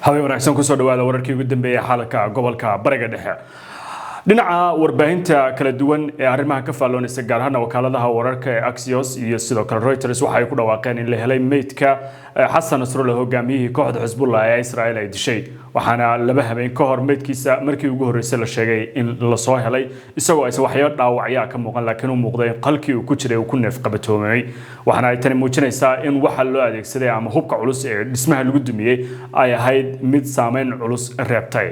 habeen wanaagsan ku soo dhawaada wararkii ugu dambeeyay xaalka gobolka Bariga Dhexe. dhinaca warbaahinta kala duwan ee arrimaha ka faalloonaysa gaar ahaan wakaaladaha wararka ee Axios iyo sidoo kale Reuters waxa ay ku dhawaaqeen in la helay meydka Xasan Nasrullah hogaamiyihii kooxda Xisbullah ee Israa'iil ay dishay waxaana laba habeen ka hor meydkiisa markii ugu horeysay la sheegay in la soo helay isagoo ay waxyaabo dhaawacyo ka muuqan laakiin uu muuqday qalkii uu ku jiray uu ku neef qabatoomay waxaana ay tani muujinaysaa in waxa loo adeegsaday ama hubka culus ee dhismaha lagu dumiyay ay ahayd mid saameyn culus reebtay.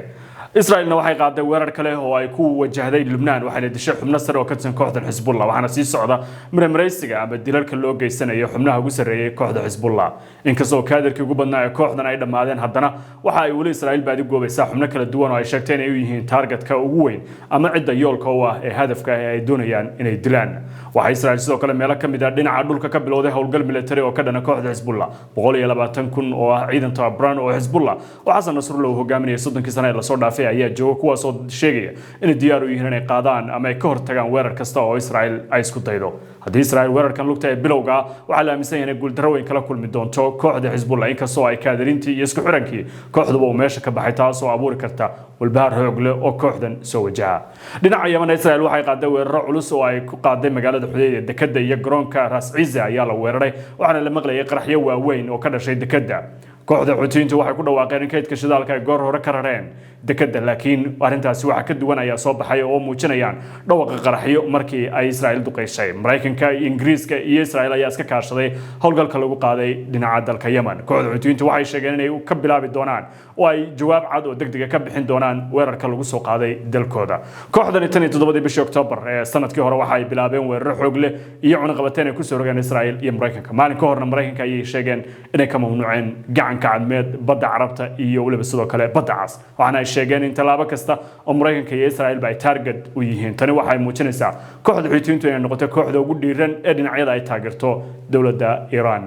إسرائيل waxay qaaday weerar kale oo ay ku wajahday Lebanon waxayna dishay xubno sare oo ka tirsan kooxda Xisbullah waxaana sii socda mareysiga ama dilalka loo geysanayo xubnaha ugu sareeyay kooxda Xisbullah inkastoo kaadirkii ugu badnaa ee kooxdan ay dhamaadeen haddana waxa ay wali Israa'iil baadi goobaysaa xubno kala duwan oo ay sheegteen inay u yihiin targetka ugu weyn ama cidda yoolka u ah ee hadafka ay doonayaan inay dilaan waxa Israa'iil sidoo kale meel ka mid ah dhinaca dhulka ka bilowday howlgal military oo ka dhana kooxda Xisbullah 120,000 oo ah ciidan tababaran oo Xisbullah oo Xasan Nasrullah hogaaminaya 30 sano la soo dhaafay ayaa jooga kuwaas oo sheegaya in diyaar u yihiin inay qaadaan ama ay ka hortagaan weerar kasta oo Israa'iil ay isku daydo haddii Israa'iil weerarkan lugta ee bilowga waxa la aaminsan yahay in guuldarro weyn kala kulmi doonto kooxda Xisbullah inkastoo ay kaadirintii iyo isku xirankii kooxduba oo meesha ka baxay taas oo abuuri karta walbahaar xoog leh oo kooxdan soo wajaha dhinaca Yemen Israa'iil waxay qaaday weeraro culus oo ay ku qaaday magaalada Xudayda dekada iyo garoonka Ras Ciisa ayaa la weeraray waxaana la maqlayay qaraxyo waaweyn oo ka dhashay dekada kooxda Xuutiyiintu waxay ku dhawaaqeen in kaydka shidaalka ay goor hore ka rareen dekada laakiin arintaasi waxa ka duwan ayaa soo baxay oo muujinayaan dhawaqa qaraxyo markii ay Israa'iil duqeysay Mareykanka Ingiriiska iyo Israa'iil ayaa iska kaashaday howlgalka lagu qaaday dhinaca dalka Yemen kooxda Xuutiyiintu waxay sheegeen inay ka bilaabi doonaan oo ay jawaab cad oo degdeg ah ka bixin doonaan weerarka lagu soo qaaday dalkooda kooxdan 17 bishii Oktoobar ee sanadkii hore waxa ay bilaabeen weerar xoog leh iyo cunaqabateyn ay ku soo rogeen Israa'iil iyo Mareykanka maalin ka horna Mareykanka ayay sheegeen inay ka mamnuuceen gacanka cadmeed badda Carabta iyo waliba sidoo kale badda Cas waxaana ay sheegeen in talaabo kasta oo Mareykanka iyo Israa'iil ay target u yihiin tani waxay muujinaysaa kooxda Xuutiyiintu inay noqoto kooxda ugu dhiiran ee dhinacyada ay taageerto dawladda Iran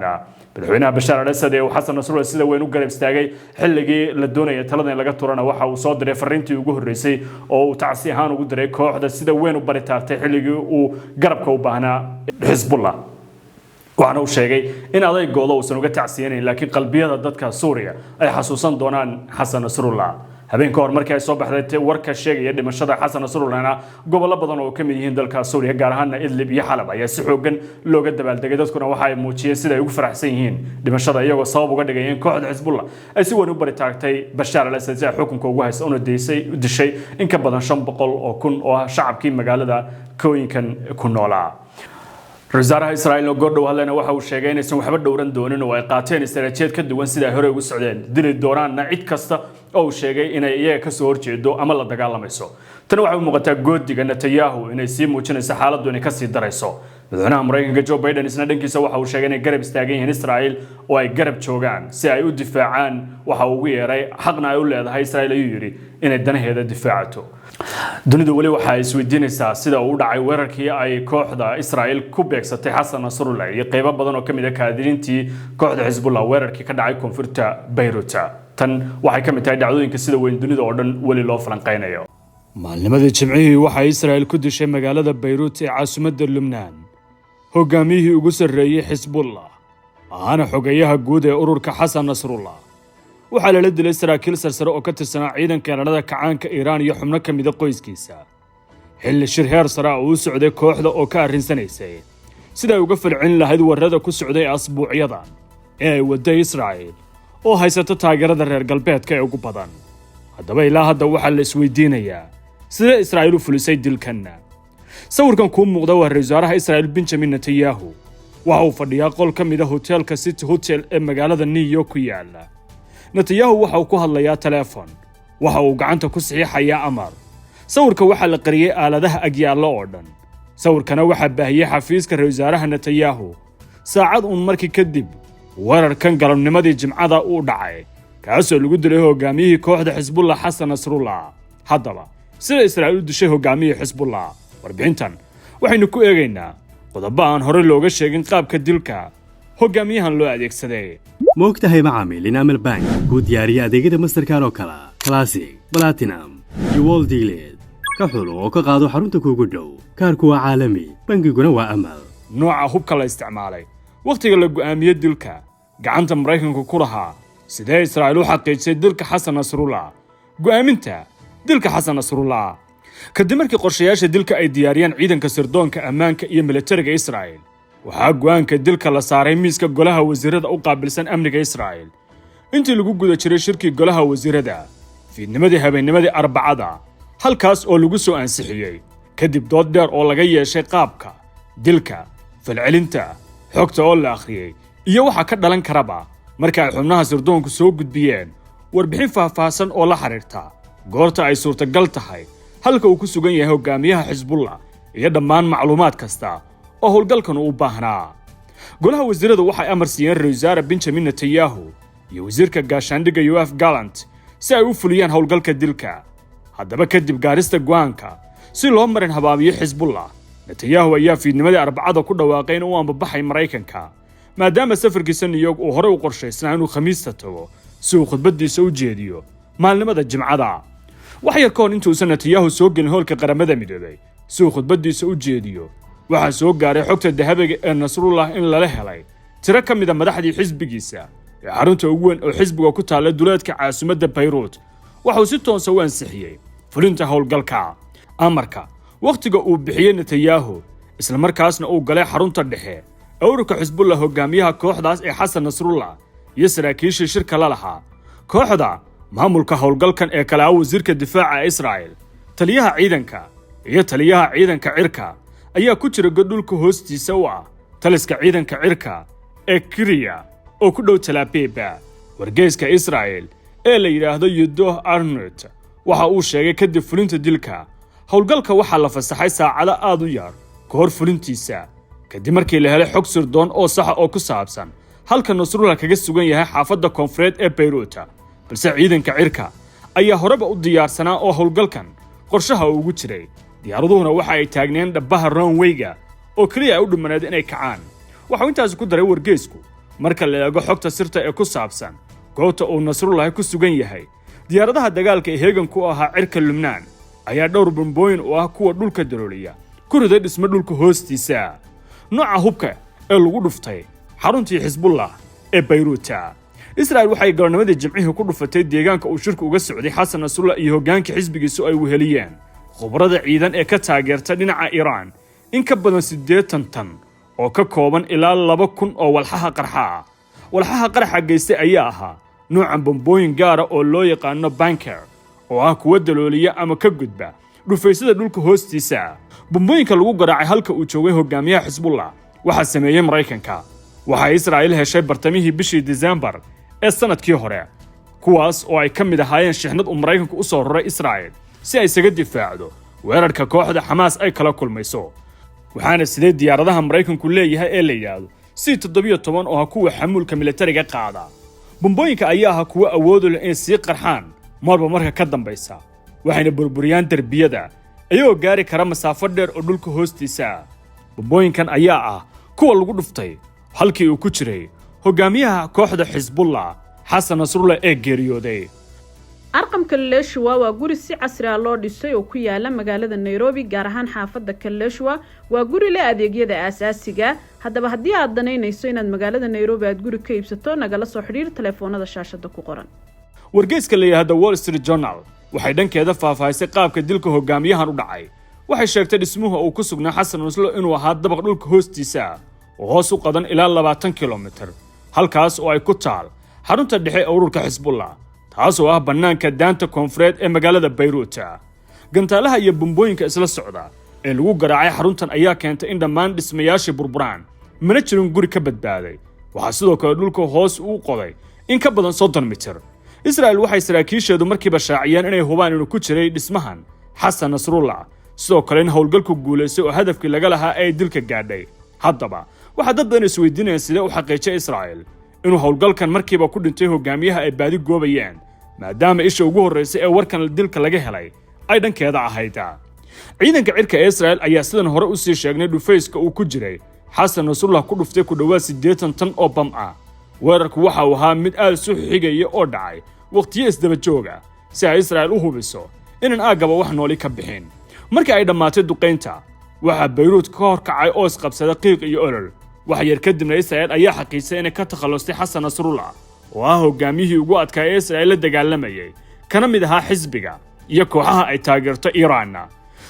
madaxweynaha Bashar al-Assad ee Xasan Nasrullah sida weyn u garab istaagay xilligii la doonayay talada in laga turana waxa uu soo diray fariintii ugu horeysay oo uu tacsi ahaan ugu diray kooxda sida weyn u baritaartay xilligii uu garabka u baahnaa Xisbullah waxaana uu sheegay in adeegooda uusan uga tacsiyeenin laakiin qalbiyada dadka Suuriya ay xasuusan doonaan Xasan Nasrullah habeenka hor markii ay soo baxday warka sheegaya dhimashada Xasan Nasrullahna gobollo badan oo ka mid yihiin dalka Suuriya gaar ahaan Idlib iyo Xalab ayaa si xoogan looga dabaaldegay dadkuna waxa ay muujiyeen sida ay ugu faraxsan yihiin dhimashada iyagoo sabab uga dhigay in kooxda Xisbullah ay si weyn u baritaagtay Bashar al-Assad ee xukunka ugu haysta oo dishay in ka badan 500,000 oo ah shacabkii magaalada kooyinkan ku noolaa Rasaaraha Israa'iil oo goordhow hadlayna waxa uu sheegay in aysan waxba dhowran doonin oo ay qaateen istaraatiijiyad ka duwan sida hore ugu socdeen dili doonaana cid kasta oo sheegay inay iyaga ka soo horjeedo ama la dagaalamayso tan waxa uu muuqataa goodiga Netanyahu inay sii muujinayso xaaladdu inay ka sii darayso madaxweynaha Mareykanka Joe Biden isna dhankiisa waxa uu sheegay inay garab istaagan yihiin Israa'iil oo ay garab joogaan si ay u difaacaan waxa uu ugu yeeray xaqna ay u leedahay Israa'iil ayuu yiri inay danaheeda difaacato dunidu wali waxa ay isweydiinaysaa sida uu dhacay weerarkii ay kooxda Israa'iil ku beegsatay Xasan Nasrullah iyo qaybo badan oo kamid ah kaadirintii kooxda Xisbullah weerarkii ka dhacay koonfurta Beirut tan waxay kamid tahay dhacdooyinka sida weyn dunida oo dhan wali loo falanqeynayo maalnimadii Jimcihii waxa Israa'iil ku dishay magaalada Beirut ee caasimadda Lebanon hogaamiyihii ugu sareeyay Xisbullah ahana xogayaha guud ee ururka Xasan Nasrullah waxa la dilay saraakiil sarsare oo ka tirsanaa ciidanka ilaalada kacaanka Iran iyo xubno ka mid ah qoyskiisa xilli shir heer sare oo u socday kooxda oo ka arrinsaneysay sida ay uga falcelin lahayd warrada ku socday asbuucyadan ee ay waday Israa'iil oo haysata taageerada reer galbeedka ee ugu badan haddaba ilaa hadda waxa la isweydiinayaa sida Israa'iil u fulisay dilkan sawirkan ku muuqda waa rasaaraha Israa'iil Benjamin Netanyahu waxa uu fadhiyaa qol ka mid ah hotelka City Hotel ee magaalada New York ku yaala Netanyahu waxa uu ku hadlayaa telefoon waxa uu gacanta ku saxiixayaa amar sawirka waxa la qariyay aaladaha agyaalo oo dhan sawirkana waxa baahiyay xafiiska rasaaraha Netanyahu saacad markii kadib weerarkan galabnimadii Jimcada uu dhacay kaasoo lagu dilay hogaamiyihii kooxda Xisbullah Xasan Nasrullah haddaba sida Israa'iil u dishay hogaamiyihii Xisbullah warbixintan waxaynu ku eegaynaa qodobo aan hore looga sheegin qaabka dilka hogaamiyahan loo adeegsaday moogtahay macaamiil in Amal Bank ku diyaariyo adeegyada Mastercard oo kala Classic Platinum iyo World Dealed ka xulo oo ka qaado xarunta kuugu dhow kaarku waa caalami bangiguna waa Amal nooca hubka la isticmaalay waqtiga la go'aamiyay dilka gacanta Mareykanka ku lahaa sidee Israa'iil u xaqiijisay dilka Xasan Nasrullah go'aaminta dilka Xasan Nasrullah kadib markii qorshayaasha dilka ay diyaariyeen ciidanka sirdoonka ammaanka iyo militariga Israa'iil waxaa go'aanka dilka la saaray miiska golaha wasiirada u qaabilsan amniga Israa'iil intii lagu guda jiray shirkii golaha wasiirada fiidnimadii habeennimadii Arbacada halkaas oo lagu soo ansixiyay kadib dood dheer oo laga yeeshay qaabka dilka falcelinta xogta oo la akhriyay iyo waxa ka dhalan karaba marka ay xubnaha sirdoonku soo gudbiyeen warbixin faahfaahsan oo la xiriirta goorta ay suurtagal tahay halka uu ku sugan yahay hogaamiyaha Xisbullah iyo dhammaan macluumaad kasta oo howlgalkan u baahnaa golaha wasiirada waxay amar siiyeen ra'iisul wasaare Benjamin Netanyahu iyo wasiirka gaashaandhigga Yoav Gallant si ay u fuliyaan howlgalka dilka haddaba kadib gaarista go'aanka si loo marin habaabiyo Xisbullah Netanyahu ayaa fiidnimadii Arbacada ku dhawaaqay in uu ambabaxay Mareykanka maadaama safarkiisa New York uu hore u qorshaysnaa inuu Khamiista tago si uu khudbadiisa u jeediyo maalmada Jimcada wax yar koon intuusan Netanyahu soo gelin hoolka qaramada midoobay si uu khudbadiisa u jeediyo waxaa soo gaaray xogta dahabiga ee Nasrullah in lala helay tiro ka mid ah madaxdii xisbigiisa ee xarunta ugu weyn oo xisbiga ku taala duleedka caasimadda Beirut waxuu si toos ah u ansixiyay fulinta howlgalka amarka waqtiga uu bixiyay Netanyahu isla markaasna uu galay xarunta dhexe ururka Xisbullah hogaamiyaha kooxdaas ee Xasan Nasrullah iyo saraakiisha shirka la lahaa kooxda maamulka howlgalkan ee kala wasiirka difaaca Israa'iil taliyaha ciidanka iyo taliyaha ciidanka cirka ayaa ku jira godulka hoostiisa u ah taliska ciidanka cirka ee Kiryat oo ku dhow Tel Aviv wargeyska Israa'iil ee la yiraahdo Yedoh Arnot waxa uu sheegay kadib fulinta dilka howlgalka waxa la fasaxay saacado aad u yar ka hor fulintiisa kadib markii la helay xog sirdoon oo sax oo ku saabsan halka Nasrullah kaga sugan yahay xaafadda koonfureed ee Beirut balse ciidanka cirka ayaa horeba u diyaarsanaa oo howlgalkan qorshaha ugu jiray diyaaraduna waxa ay taagneen dhabaha runway-ga oo kaliya u dhimaneed inay kacaan waxa intaas ku daray wargeysku marka la eego xogta sirta ee ku saabsan goobta uu Nasrullah ku sugan yahay diyaaradaha dagaalka ee heegan ku ahaa cirka Lubnaan ayaa dhowr bombooyin oo ah kuwa dhulka darooliya ku riday dhisme dhulka hoostiisa nooca hubka ee lagu dhuftay xaruntii Xisbullah ee Beirut Israa'iil waxay galnimadii Jimcihii ku dhufatay deegaanka uu shirku uga socday Xasan Nasrullah iyo hoggaanka xisbigiisu ay weheliyeen khubarada ciidan ee ka taageerta dhinaca Iran in ka badan 80 tan oo ka kooban ilaa 2,000 oo walxaha qarxa geystay ayaa ahaa noocan bombooyin gaar ah oo loo yaqaan bunker oo ah kuwa dalooliya ama ka gudba dhufaysada dhulka hoostiisa bombooyinka lagu garaacay halka uu joogay hogaamiyaha Xisbullah waxa sameeyay Mareykanka waxa Israa'iil heshay bartamihii bishii December ee sanadkii hore kuwaas oo ay ka mid ahaayeen shixnad uu Mareykanku u soo raray Israa'iil si ay isaga difaacdo weerarka kooxda Xamaas ay kala kulmayso waxaana sidee diyaaradaha Mareykanku leeyahay ee la yiraahdo C-17 oo kuwa xamuulka militariga qaada bombooyinka ayaa kuwa awood u leh in si qarxaan marba marka ka dambaysa waxayna burburiyaan darbiyada ayagoo gaari kara masaafo dheer oo dhulka hoostiisa bombooyinkan ayaa kuwa lagu dhuftay halkii uu ku jiray hogaamiyaha kooxda Xisbullah Xasan Nasrullah ee geeriyooday arqamka Kaleshwa waa guri si casri ah loo dhisay oo ku yaala magaalada Nairobi gaar ahaan xaafadda Kaleshwa waa guri leh adeegyada aasaasiga haddaba haddii aad danaynayso inaad magaalada Nairobi aad guri ka iibsato nagala soo xiriir telefoonada shaashada ku qoran wargeyska la yiraahdo Wall Street Journal waxay dhankeeda faahfaahisay qaabka dilka hogaamiyahan u dhacay waxay sheegtay dhismuhu uu ku sugnaa Xasan Nasrullah inuu ahaa dabaq dhulka hoostiisa oo hoos u qadan ilaa 20 kilomitir halkaas oo ay ku taal xarunta dhexe ee ururka Xisbullah taas oo ah banaanka daanta koonfureed ee magaalada Beirut gantaalaha iyo bombooyinka isla socda ee lagu garaacay xaruntan ayaa keentay in dhammaan dhismayaashii burburaan mana jirin guri ka badbaaday waxa sidoo kale dhulka hoos u qoday in ka badan 30 mitir Israa'iil waxay saraakiisheedu markiiba shaaciyeen inay hubaan inuu ku jiray dhismahan Xasan Nasrullah sidoo kale in howlgalku guuleysay oo hadafkii laga lahaa ay dilka gaadhay haddaba waxa dad badan isweydiinayaan sida uu xaqiijiyay Israa'iil inuu howlgalkan markiiba ku dhintay hogaamiyaha ay baadi goobayeen maadaama isha ugu horeysay ee warkan dilka laga helay ay dhankeeda ahayd ciidanka cirka ee Israa'iil ayaa sidan hore u sii sheegnay dhufayska uu ku jiray Xasan Nasrullah ku dhuftay ku dhawaad 80 tan oo bam weerarku waxa uu ahaa mid aad u xigaya oo dhacay waqtiyo isdaba jooga si ay Israa'iil u hubiso inaan aagaba wax nooli ka bixin markii ay dhamaatay duqeynta waxa Beirut ka hor kacay oo isqabsaday qiiq iyo olol wax yar kadibna Israa'iil ayaa xaqiijisay inay ka takhalustay Xasan Nasrullah oo ah hogaamiyihii ugu adkaa ee Israa'iil la dagaalamayay kana mid ahaa xisbiga iyo kooxaha ay taageerto Iran.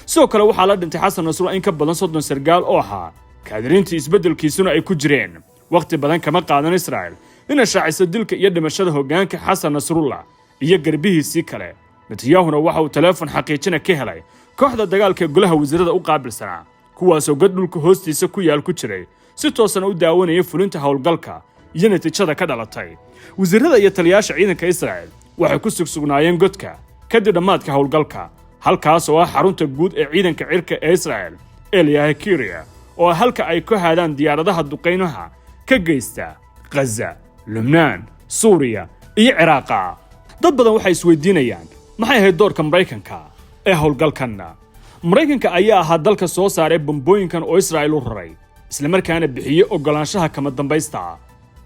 sidoo kale waxaa la dhintay Xasan Nasrullah in ka badan 30 sargaal oo ahaa kaadiriintii isbeddelkiisuna ay ku jireen. waqti badan kama qaadan Israa'iil inay shaaciso dilka iyo dhimashada hoggaanka Xasan Nasrullah iyo garbihiisii kale. Netanyahuna waxa uu telefoon xaqiijina ka helay kooxda dagaalka ee golaha wasiirada u qaabilsanaa, kuwaasoo god dhulka hoostiisa ku yaal ku jiray si toosan u daawanaya fulinta howlgalka iyo natiijada ka dhalatay. wasiirada iyo taliyaasha ciidanka Israa'iil waxay ku sugsugnaayeen godka kadib dhammaadka howlgalka, halkaas oo ah xarunta guud ee ciidanka cirka ee Israa'iil ee la yiraahdo Kiria, oo halka ay ku haadaan diyaaradaha duqeynaha ka geysta Gaza, Lubnaan, Suuriya iyo Ciraaq. dad badan waxay isweydiinayaan maxay ahayd doorka Mareykanka ee howlgalkan. Mareykanka ayaa ahaa dalka soo saaray bombooyinkan oo Israa'iil u raray, isla markaana bixiyay ogolaanshaha kama dambaysta.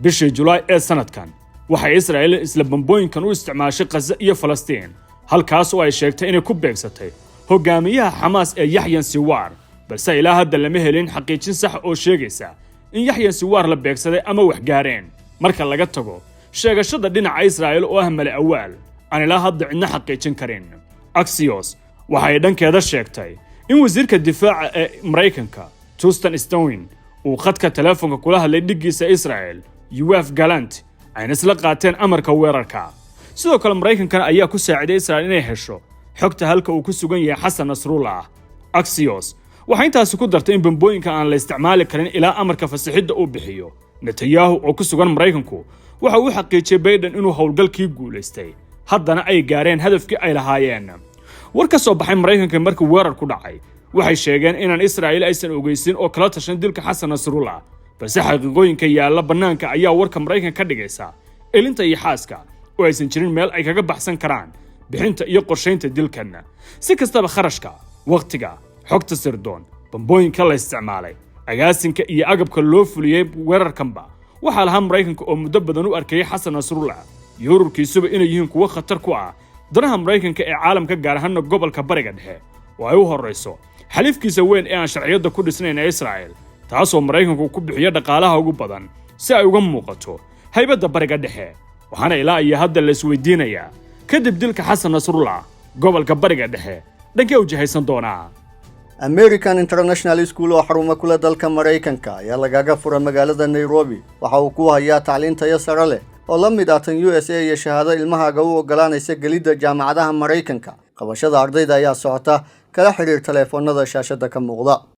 bishii Julaay ee sanadkan waxay Israa'iil isla bombooyinkan u isticmaashay Gaza iyo Falastiin, halkaas oo ay sheegtay inay ku beegsatay hogaamiyaha Xamaas ee Yahya Sinwar, balse ilaa hadda lama helin xaqiijin sax oo sheegaysa in Yahya Sinwar la beegsaday ama wax gaareen. marka laga tago sheegashada dhinaca Israa'iil oo ah male awaal aan ilaa hadda cidna xaqiijin karin. Axios waxay dhankeeda sheegtay in wasiirka difaaca ee Mareykanka Justin Stone uu khadka telefoonka kula hadlay dhigiisa Israa'iil Yoav Gallant ayna isla qaateen amarka weerarka. sidoo kale Mareykanka ayaa ku saaciday Israa'iil inay hesho xogta halka uu ku sugan yahay Xasan Nasrullah. Axios waxay intaas ku dartay in bombooyinka aan la isticmaali karin ilaa amarka fasaxidda uu bixiyo. Netanyahu oo ku sugan Mareykanku waxa uu xaqiijiyay Biden inuu howlgalkii guuleystay, haddana ay gaareen hadafkii ay lahaayeen. war ka soo baxay Mareykanka markii weerar ku dhacay waxay sheegeen inaan Israa'iil aysan ogeysin oo kala tashan dilka Xasan Nasrullah, balse xaqiiqooyinka yaalla bannaanka ayaa warka Mareykanka ka dhigaysa elinta iyo xaaska oo aysan jirin meel ay kaga baxsan karaan bixinta iyo qorsheynta dilkan. si kastaba kharashka, waqtiga, xogta sirdoon, bombooyinka la isticmaalay, agaasinka iyo agabka loo fuliyay weerarkanba waxaa lahaa Mareykanka oo muddo badan u arkayay Xasan Nasrullah iyo ururkiisuba inay yihiin kuwo khatar ku ah danaha Mareykanka ee caalamka, gaar ahaan gobolka Bariga Dhexe oo ay u horeyso xalifkiisa weyn ee aan sharciyada ku dhisnayn ee Israa'iil, taasoo Mareykanku ku bixiyo dhaqaalaha ugu badan si ay uga muuqato haybadda Bariga Dhexe. waxaana ilaa iyo hadda la isweydiinayaa kadib dilka Xasan Nasrullah gobolka Bariga Dhexe dhankee u jihaysan doonaa. American International School oo xarumo kula dalka Mareykanka ayaa lagaga furay magaalada Nairobi. waxa uu ku hayaa tacliin tayo sare leh oo la mid ah tan USA iyo shahaado ilmahaaga u ogolaanaysa gelidda jaamacadaha Mareykanka. qabashada ardayda ayaa socota, kala xiriir telefoonada shaashada ka muuqda.